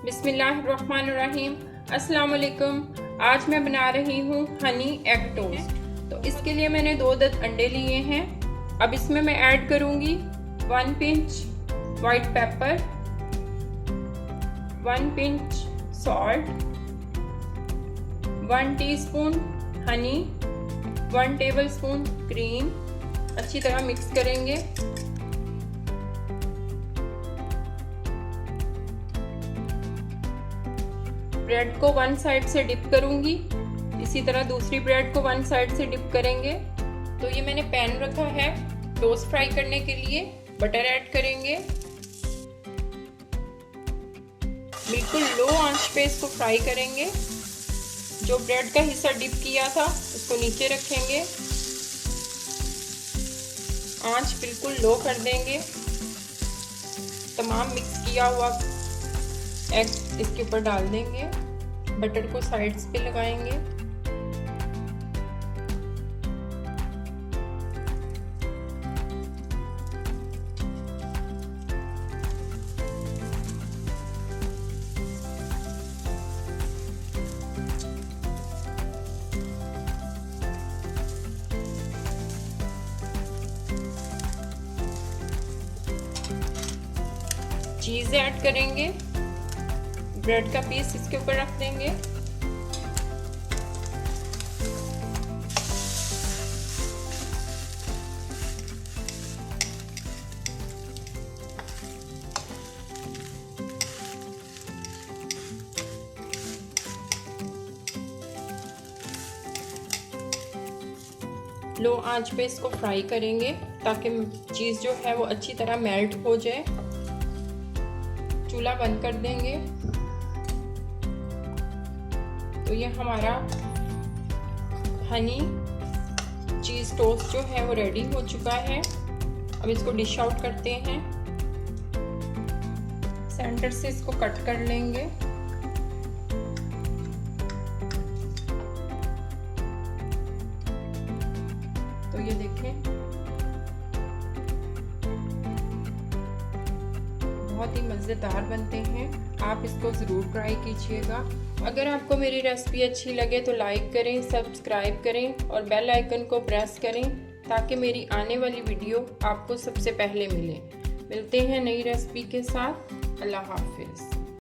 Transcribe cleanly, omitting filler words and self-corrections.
बिस्मिल्लाहिर्रहमानिर्रहीम। अस्सलाम वालेकुम। आज मैं बना रही हूँ हनी एग टोस्ट। तो इसके लिए मैंने 2 अंडे लिए हैं। अब इसमें मैं ऐड करूँगी 1 pinch white paper, 1 pinch salt, 1 teaspoon Honey, 1 tablespoon cream. अच्छी तरह मिक्स करेंगे। ब्रेड को 1 साइड से डिप करूंगी, इसी तरह दूसरी ब्रेड को 1 साइड से डिप करेंगे। तो ये मैंने पैन रखा है टोस्ट फ्राई करने के लिए। बटर ऐड करेंगे। बिल्कुल लो आंच पे इसको फ्राई करेंगे। जो ब्रेड का हिस्सा डिप किया था उसको नीचे रखेंगे। आंच बिल्कुल लो कर देंगे। तमाम मिक्स किया हुआ एग इसके ऊपर डाल देंगे। बटर को साइड्स पे लगाएंगे। चीज़ ऐड करेंगे। ब्रेड का पीस इसके ऊपर रख देंगे। लो आंच पे इसको फ्राई करेंगे ताकि चीज़ जो है वो अच्छी तरह मेल्ट हो जाए। चूल्हा बंद कर देंगे। तो ये हमारा हनी चीज़ टोस्ट जो है वो रेडी हो चुका है। अब इसको डिश आउट करते हैं। सेंटर से इसको कट कर लेंगे। तो ये देखें, बहुत ही मज़ेदार बनते हैं। आप इसको ज़रूर ट्राई कीजिएगा। अगर आपको मेरी रेसिपी अच्छी लगे तो लाइक करें, सब्सक्राइब करें और बेल आइकन को प्रेस करें ताकि मेरी आने वाली वीडियो आपको सबसे पहले मिले। मिलते हैं नई रेसिपी के साथ। अल्लाह हाफिज़।